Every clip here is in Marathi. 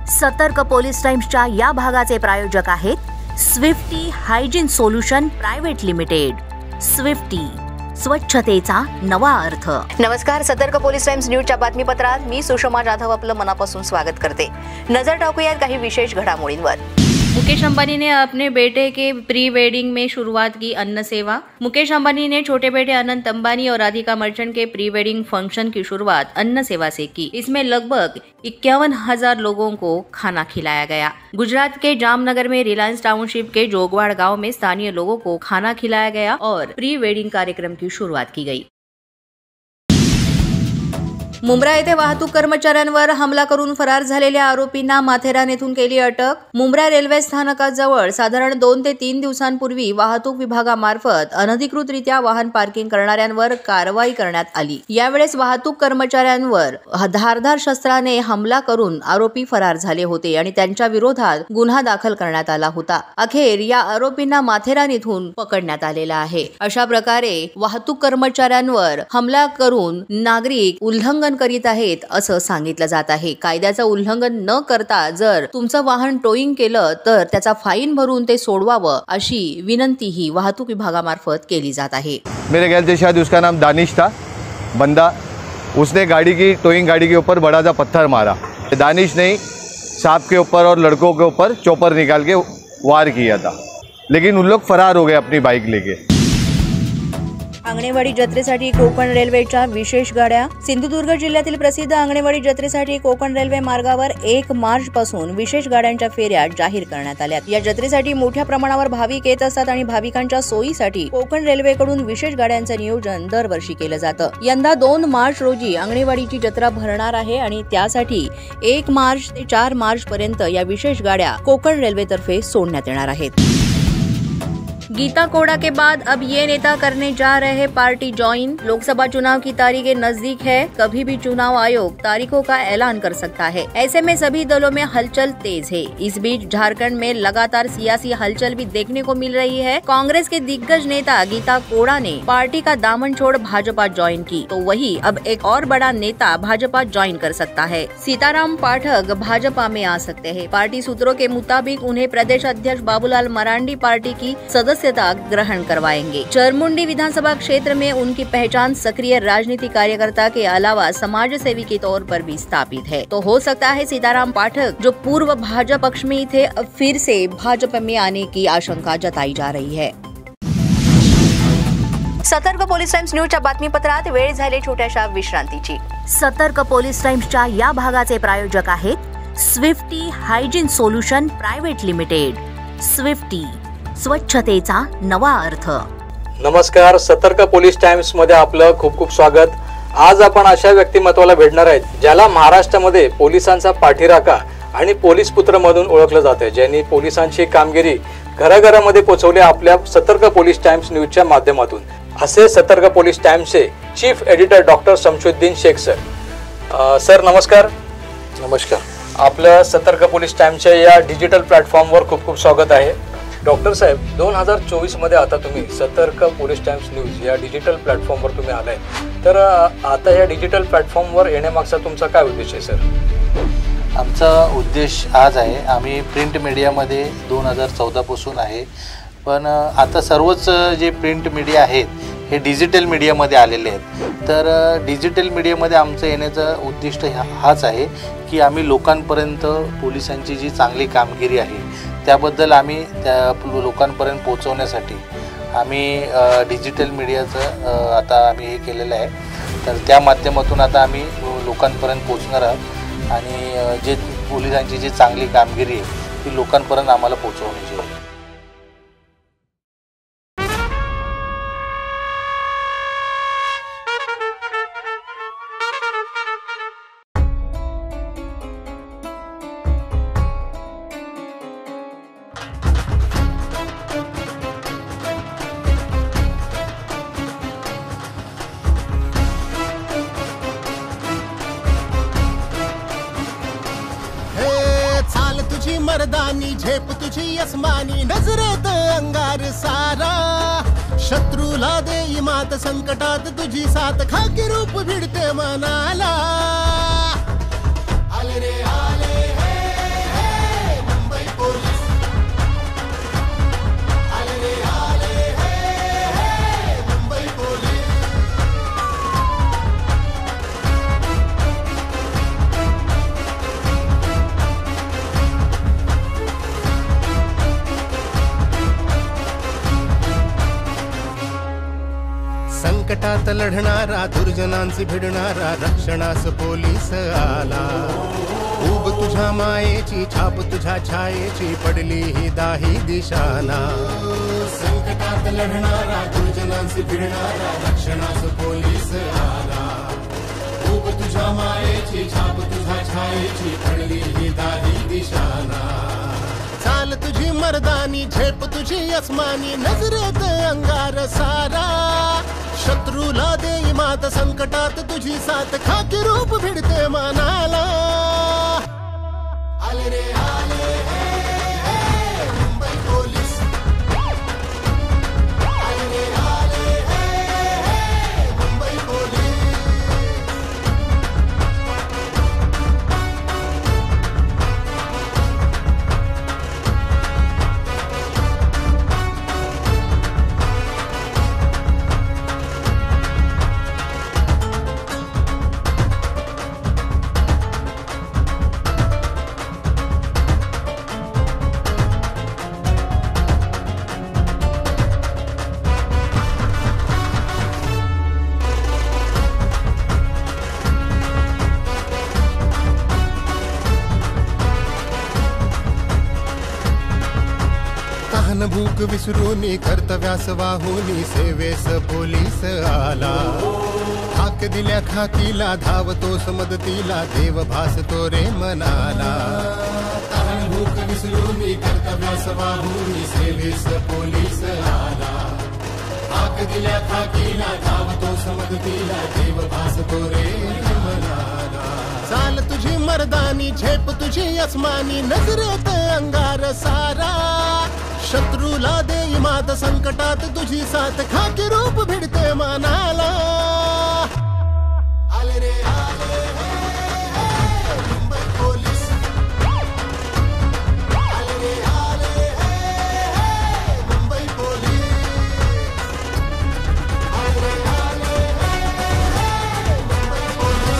सतर्क पोलीस टाइम्सच्या या भागाचे प्रायोजक आहेत Swiftie hygiene solution private limited. Swiftie, स्वच्छतेचा नवा अर्थ. नमस्कार, सतर्क पोलीस टाइम्स न्यूजच्या बातमीपत्रात मी सुषमा जाधव आपलं मनापासून स्वागत करते. नजर टाकूयात काही विशेष घडामोडींवर. मुकेश अंबानी ने अपने बेटे के प्री वेडिंग में शुरुआत की अन्न सेवा. मुकेश अंबानी ने छोटे बेटे अनंत अंबानी और राधिका मर्चेंट के प्री वेडिंग फंक्शन की शुरुआत अन्न सेवा से की. इसमें लगभग 51,000 लोगों को खाना खिलाया गया. गुजरात के जामनगर में रिलायंस टाउनशिप के जोगवाड़ गांव में स्थानीय लोगों को खाना खिलाया गया और प्री वेडिंग कार्यक्रम की शुरुआत की गई. मुंब्रा येथे वाहतूक कर्मचाऱ्यांवर हमला करून फरार झालेल्या आरोपींना माथेरान येथून केली अटक. मुंब्रा रेल्वे स्थानकाजवळ साधारण 2 ते 3 दिवसांपूर्वी वाहतूक विभागामार्फत अनधिकृतरित्या वाहन पार्किंग करणाऱ्यांवर कारवाई करण्यात आली. यावेळेस वाहतूक कर्मचाऱ्यांवर धारदार शस्त्राने हमला करून आरोपी फरार झाले होते आणि त्यांच्या विरोधात गुन्हा दाखल करण्यात आला होता. अखेर या आरोपींना माथेरान येथून पकडण्यात आलेला आहे. अशा प्रकारे वाहतूक कर्मचाऱ्यांवर हमला करून नागरिक उल्लंघन करीत आहेत असं सांगितलं जात आहे. कायद्याचं उल्लंघन न करता जर तुमचं वाहन टोईंग केलं तर त्याचा फाईन भरून ते सोडवावं अशी विनंतीही वाहतूक विभागामार्फत केली जात आहे. मेरे ख्याल से शायद उसका नाम दानिश था बंदा. उसने टोइंग गाड़ी के ऊपर बड़ा सा पत्थर मारा. दानिश ने सांप के ऊपर और लड़कों के ऊपर चॉपर निकाल के वार किया था, लेकिन उन लोग फरार हो गए अपनी बाइक लेके. आंगणेवाडी जत्रेसाठी कोकण रेल्वेच्या विशेष गाड्या. सिंधुदुर्ग जिल्ह्यातील प्रसिद्ध आंगणेवाडी जत्रेसाठी कोकण रेल्वे मार्गावर 1 मार्च पासून विशेष गाड्यांच्या फेऱ्या जाहीर करण्यात आल्या. या जत्रेसाठी मोठ्या प्रमाणावर भाविक येत असतात आणि भाविकांच्या सोयीसाठी कोकण रेल्वेकडून विशेष गाड्यांचं नियोजन दरवर्षी केलं जातं. यंदा 2 मार्च रोजी आंगणेवाडीची जत्रा भरणार आहे आणि त्यासाठी 1 मार्च ते 4 मार्च पर्यंत या विशेष गाड्या कोकण रेल्वेतर्फे सोडण्यात येणार आहेत. गीता कोड़ा के बाद अब ये नेता करने जा रहे हैं पार्टी ज्वाइन. लोकसभा चुनाव की तारीखें नजदीक है. कभी भी चुनाव आयोग तारीखों का ऐलान कर सकता है. ऐसे में सभी दलों में हलचल तेज है. इस बीच झारखंड में लगातार सियासी हलचल भी देखने को मिल रही है. कांग्रेस के दिग्गज नेता गीता कोड़ा ने पार्टी का दामन छोड़ भाजपा ज्वाइन की, तो वही अब एक और बड़ा नेता भाजपा ज्वाइन कर सकता है. सीताराम पाठक भाजपा में आ सकते हैं. पार्टी सूत्रों के मुताबिक उन्हें प्रदेश अध्यक्ष बाबूलाल मरांडी पार्टी की सदस्यता ग्रहण करवाएंगे. चरमुंडी विधानसभा क्षेत्र में उनकी पहचान सक्रिय राजनीति कार्यकर्ता के अलावा समाज सेवी के तौर पर भी स्थापित है. तो हो सकता है सीताराम पाठक, जो पूर्व भाजपा पक्ष में थे, अब फिर से भाजपा में आने की आशंका जताई जा रही है. सतर्क पोलीस टाइम्स न्यूजच्या बातमीपत्रात वेळ झाली छोट्याशा विश्रांतीची. सतर्क पोलीस टाइम्सच्या या भागाचे प्रायोजक आहेत Swiftie hygiene solution private limited. Swiftie, स्वच्छतेचा नवा अर्थ. नमस्कार, सतर्क पोलीस टाइम्स मध्ये आपलं खूप खूप स्वागत. आज आपण अशा व्यक्तिमत्वाला भेटणार आहेत ज्याला महाराष्ट्रामध्ये पोलिसांचा पाठीराखा आणि पोलीस पुत्र म्हणून ओळखलं जाते, ज्यांनी पोलिसांची कामगिरी घराघरामध्ये पोहोचवली आपल्या सतर्क पोलीस टाइम्स न्यूजच्या माध्यमातून. असे सतर्क पोलीस टाइम्सचे chief editor doctor Shamsuddin Shaikh sir. Sir नमस्कार. नमस्कार. आपलं सतर्क पोलीस टाइम्सच्या या डिजिटल प्लॅटफॉर्मवर खूप खूप स्वागत आहे. डॉक्टर साहेब, 2024 मध्ये आता तुम्ही सतर्क पोलीस टाइम्स न्यूज या डिजिटल प्लॅटफॉर्मवर तुम्ही आलाय, तर आता या डिजिटल प्लॅटफॉर्मवर येण्यामागचा तुमचा काय उद्देश आहे सर? आमचा उद्देश आज आहे, आम्ही प्रिंट मीडियामध्ये 2014 पासून आहे, पण आता सर्वच जे प्रिंट मीडिया आहेत हे डिजिटल मीडियामध्ये आलेले आहेत. तर डिजिटल मीडियामध्ये आमचं येण्याचं उद्दिष्ट हाच आहे की आम्ही लोकांपर्यंत पोलिसांची जी चांगली कामगिरी आहे त्याबद्दल आम्ही त्या लोकांपर्यंत पोहोचवण्यासाठी आम्ही डिजिटल मीडियाचं आता आम्ही हे केलेलं आहे. तर त्या माध्यमातून आता आम्ही लोकांपर्यंत पोहोचणार आहोत आणि जे पोलिसांची जी चांगली कामगिरी आहे ती लोकांपर्यंत आम्हाला पोहोचवण्याची आहे. मर्दानी झेप तुझी अस्मानी नजरेत अंगार सारा शत्रूला देई मात संकटात तुझी साथ खाकी रूप भिडते मनाला आले रे आले हे सत्यघात लढणारा दुर्जनांची भिडणारा रक्षणास पोलीस आला. उब तुझ्या मायेची छाप तुझ्या छायेची पडली ही दाही दिशाना. संकटात लढणारा दुर्जनांची भिडणारा रक्षणास पोलीस आला. उब तुझ्या मायेची छाप तुझ्या छायेची पडली ही दाही दिशाना. चाल तुझी मर्दानी झेप तुझी अस्मानी नजरेत अंगार सारा. शत्रूला देई मात संकटात तुझी साथ खाकी रूप भिडते मनाला. आले रे आले हे मुंबई पोलीस. आले रे आले हे मुंबई पोलीस. भूक विसरूनी कर्तव्यास वाहुनी सेवेस पोलीस आला. हाक दिल्या खाकीला धावतोस मदतीला देव भासतो रे मनाला. भूक विसरूनी कर्तव्यास वाहुनी सेवेस पोलीस आला. हाक दिल्या खाकीला धावतोस मदतीला देव भासतो रे मनाला. चाल तुझी मर्दानी झेप तुझी अस्मानी नजरेत अंगार सारा. शत्रूला देई मात संकटात तुझी साथ खाकी रूप भिडते मनाला. आले रे आले हे मुंबई पोलीस. आले रे आले हे मुंबई पोलीस. आले रे आले हे मुंबई पोलीस.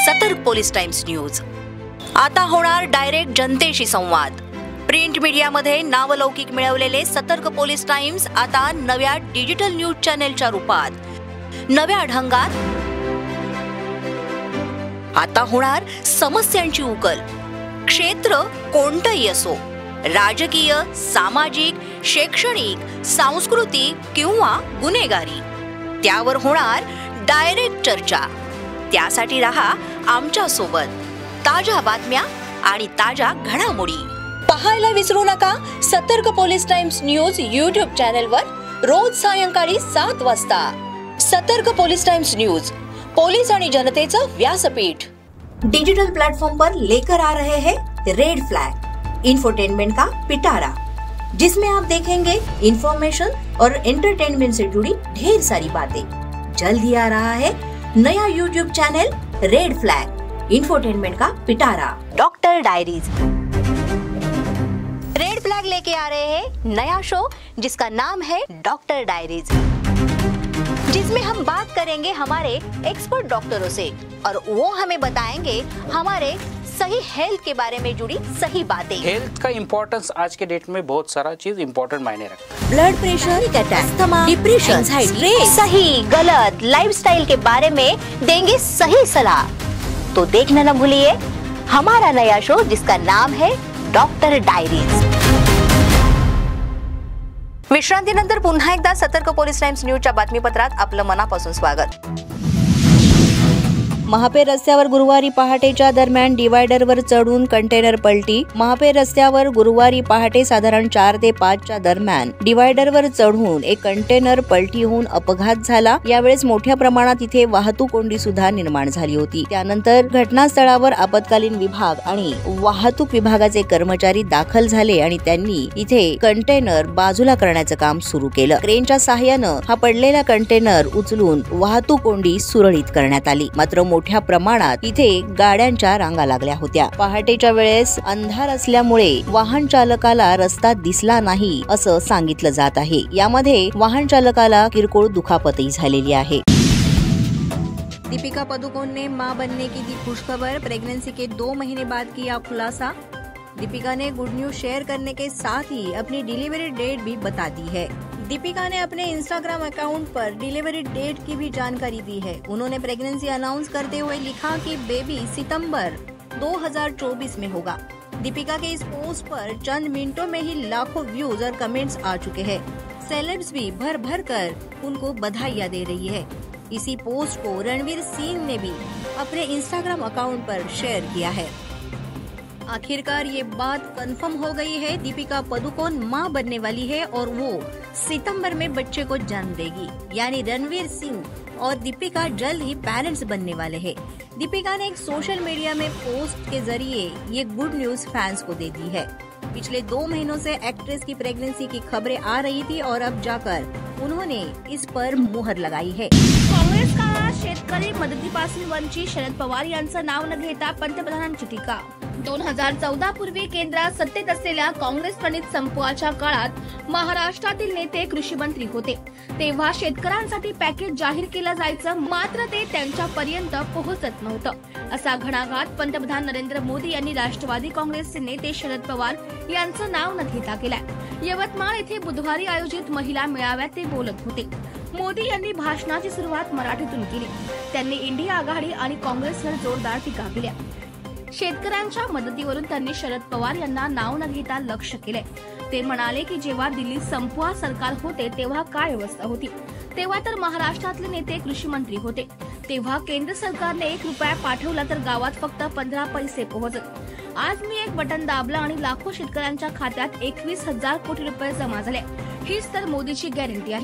सतर्क पोलीस टाइम्स न्यूज. आता होणार डायरेक्ट जनतेशी संवाद. प्रिंट मीडियामध्ये नावलौकिक मिळवलेले सतर्क पोलीस टाइम्स आता नव्या डिजिटल न्यूज चॅनेलच्या रूपात नव्या ढंगात. आता होणार समस्यांची उकल. क्षेत्र कोणतंही असो, राजकीय, सामाजिक, शैक्षणिक, सांस्कृतिक किंवा गुन्हेगारी, त्यावर होणार डायरेक्ट चर्चा. त्यासाठी रहा आमच्या सोबत. ताज्या बातम्या आणि ताज्या घडामोडी पाहायला विसरू नका. सतर्क पोलीस टाइम्स न्यूज YouTube चॅनलवर रोज सायंकाळी 7 वाजता. सतर्क पोलीस टाइम्स न्यूज, पोलीस आणि जनतेचं व्यासपीठ. डिजिटल प्लेटफॉर्म पर लेकर आ रहे हैं रेड फ्लैग, इंफोटेनमेंट का पिटारा, जिसमें आप देखेंगे इंफॉर्मेशन और एंटरटेनमेंट से जुड़ी ढेर सारी बातें. जल्द ही आ रहा है नया YouTube channel red flag, infotainment का पिटारा, डॉक्टर डायरीज. रेड फ्लैग लेके आ रहे हैं नया शो जिसका नाम है डॉक्टर डायरीज, जिसमें हम बात करेंगे हमारे एक्सपर्ट डॉक्टरों से और वो हमें बताएंगे हमारे सही हेल्थ के बारे में जुड़ी सही बातें. हेल्थ का इम्पोर्टेंस आज के डेट में बहुत सारा चीज इम्पोर्टेंट मायने रखता है. Blood pressure, asthma, depression, stress, सही गलत लाइफस्टाइल के बारे में देंगे सही सलाह. तो देखना न भूलिए हमारा नया शो जिसका नाम है डॉक्टर डायरीज. विश्रांतीनंतर पुन्हा एकदा सतर्क पोलीस टाइम्स न्यूजच्या बातमीपत्रात आपलं मनापासून स्वागत. महापे रस्त्यावर गुरुवारी पहाटेच्या दरम्यान डिवायडरवर चढून कंटेनर पलटी. महापे रस्त्यावर गुरुवारी पहाटे साधारण 4 ते 5च्या दरम्यान डिवायडरवर चढून एक कंटेनर पलटी होऊन अपघात झाला. यावेळेस मोठ्या प्रमाणात इथे वाहतूक कोंडी सुद्धा निर्माण झाली होती. त्यानंतर घटनास्थळावर आपत्कालीन विभाग आणि वाहतूक विभागाचे कर्मचारी दाखल झाले आणि त्यांनी इथे कंटेनर बाजूला करण्याचं काम सुरू केलं. क्रेनच्या सहाय्यानं हा पडलेला कंटेनर उचलून वाहतूक कोंडी सुरळीत करण्यात आली. मात्र मोठ्या प्रमाणात इथे गाड्यांच्या रांगा लागल्या होत्या. पहाटेच्या वेळेस अंधार असल्यामुळे वाहन चालकाला रस्ता दिसला नाही असं सांगितलं जात आहे. यामध्ये वाहन चालकाला किरकोळ दुखापतही झालेली आहे. दीपिका पादुकोण ने मां बनने की दी खुशखबर. प्रेगनेंसी के 2 महीने बाद किया खुलासा. दीपिका ने गुड न्यूज शेयर करने के साथ ही अपनी डिलीवरी डेट भी बता दी है. दीपिका ने अपने इंस्टाग्राम अकाउंट पर डिलीवरी डेट की भी जानकारी दी है. उन्होंने प्रेगनेंसी अनाउंस करते हुए लिखा कि बेबी सितंबर 2024 में होगा. दीपिका के इस पोस्ट पर चंद मिनटों में ही लाखों व्यूज और कमेंट्स आ चुके हैं. सेलेब्स भी भर भर कर उनको बधाइयां दे रही है. इसी पोस्ट को रणवीर सिंह ने भी अपने इंस्टाग्राम अकाउंट पर शेयर किया है. आखिरकार ये बात कंफर्म हो गई है. दीपिका पादुकोण मां बनने वाली है और वो सितंबर में बच्चे को जन्म देगी. यानी रणवीर सिंह और दीपिका जल्द ही पेरेंट्स बनने वाले हैं. दीपिका ने एक सोशल मीडिया में पोस्ट के जरिए ये गुड न्यूज फैंस को दे दी है. पिछले 2 महीनों से एक्ट्रेस की प्रेगनेंसी की खबरें आ रही थी और अब जाकर उन्होंने इस पर मुहर लगाई है. काँग्रेस काळात शेतकरी मदतीपासून वंचित. शरद पवार यांचं नाव न घेता पंतप्रधानांची टीका. 2014 पूर्वी केंद्रात सत्तेत असलेल्या काँग्रेस प्रणित संपवाच्या काळात महाराष्ट्रातील नेते कृषी मंत्री होते. तेव्हा शेतकऱ्यांसाठी पॅकेज जाहीर केलं जायचं, मात्र ते त्यांच्यापर्यंत पोहोचत नव्हतं. असा घणाघात पंतप्रधान नरेंद्र मोदी यांनी राष्ट्रवादी काँग्रेसचे नेते शरद पवार यांचं नाव न घेता केलाय. यवतमाळ येथे बुधवारी आयोजित महिला मेळाव्यात ते बोलत होते. मोदी यांनी भाषणाची सुरुवात मराठीतून केली. त्यांनी इंडिया आघाडी आणि काँग्रेसवर जोरदार टीका केल्या. शेतकऱ्यांच्या मदतीवरून त्यांनी शरद पवार यांना नाव न घेता लक्ष्य केले. ते म्हणाले की जेव्हा दिल्लीत संपवा सरकार होते तेव्हा काय अवस्था होती. तेव्हा तर महाराष्ट्रातले नेते कृषी मंत्री होते. तेव्हा केंद्र सरकारने 1 रुपया पाठवला तर गावात फक्त 15 पैसे पोहोचत. आज मी एक बटन दाबलं आणि लाखो शेतकऱ्यांच्या खात्यात 21,000 कोटी रुपये जमा झाले. हीच तर मोदीची गॅरंटी आहे.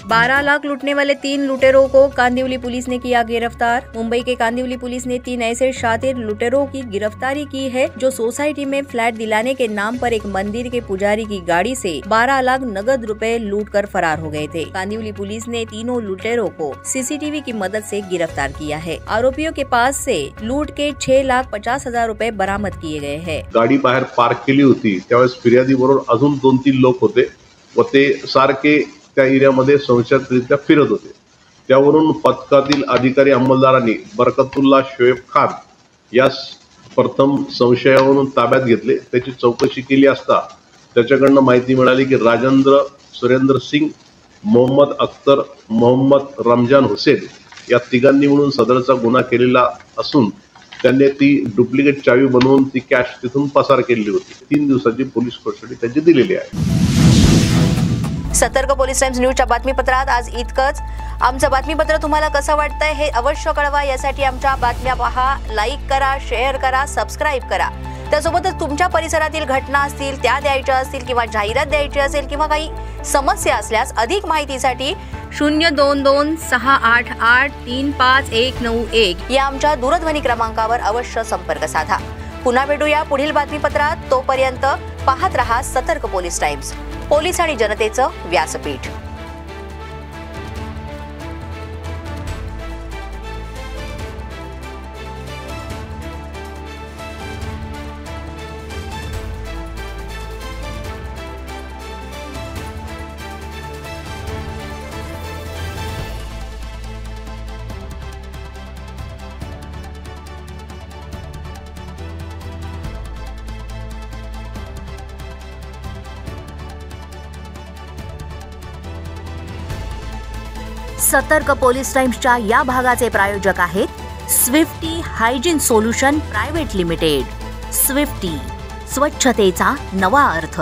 12 लाख लूटने वाले 3 लुटेरों को कांदिवली पुलिस ने किया गिरफ्तार. मुंबई के कांदिवली पुलिस ने 3 ऐसे शातिर लुटेरों की गिरफ्तारी की है जो सोसाइटी में फ्लैट दिलाने के नाम पर एक मंदिर के पुजारी की गाड़ी से 12 लाख नगद रुपए लूट कर फरार हो गए थे. कांदिवली पुलिस ने तीनों लुटेरों को सीसीटीवी की मदद से गिरफ्तार किया है. आरोपियों के पास से लूट के 6,50,000 रुपए बरामद किए गए हैं. गाडी बाहेर पार्क केली होती त्यावेळेस फिर्यादी बरोबर अजून 2-3 लोक होते व ते सारखे त्या एरियामध्ये संशयितरित्या फिरत होते. त्यावरून पथकातील अधिकारी अंमलदारांनी बरकतुल्ला शोएब खान यास प्रथम संशयावरून ताब्यात घेतले. त्याची चौकशी केली असता त्याच्याकडनं माहिती मिळाली की राजेंद्र सुरेंद्र सिंग, मोहम्मद अख्तर, मोहम्मद रमजान हुसेन या तिघांनी मिळून सदरचा गुन्हा केलेला असून त्यांनी ती डुप्लिकेट चावी बनवून ती कॅश तिथून पसार केली होती. 3 दिवसाची पोलीस कस्टडी त्यांची दिलेली आहे. सतर्क पोलीस टाइम्स न्यूजच्या बातमीपत्रात आज इतकंच. आमचं बातमीपत्र तुम्हाला कसं वाटतंय हे अवश्य कळवा. यासाठी आमच्या बातम्या पहा, लाईक करा, शेअर करा, सबस्क्राईब करा. त्यासोबतच तुमच्या परिसरातील घटना असतील त्या द्यायच्या असतील किंवा जाहिरात द्यायची असेल किंवा काही समस्या असल्यास अधिक माहितीसाठी 02268835191 या आमच्या दूरध्वनी क्रमांकावर अवश्य संपर्क साधा. पुन्हा भेटूया पुढील बातमीपत्रात. तोपर्यंत पाहत रहा सतर्क पोलीस टाइम्स, पोलीस आणि जनतेचं व्यासपीठ. सतर्क पोलीस टाइम्सच्या या भागाचे प्रायोजक आहेत Swiftie hygiene solution private limited. Swiftie, स्वच्छतेचा नवा अर्थ.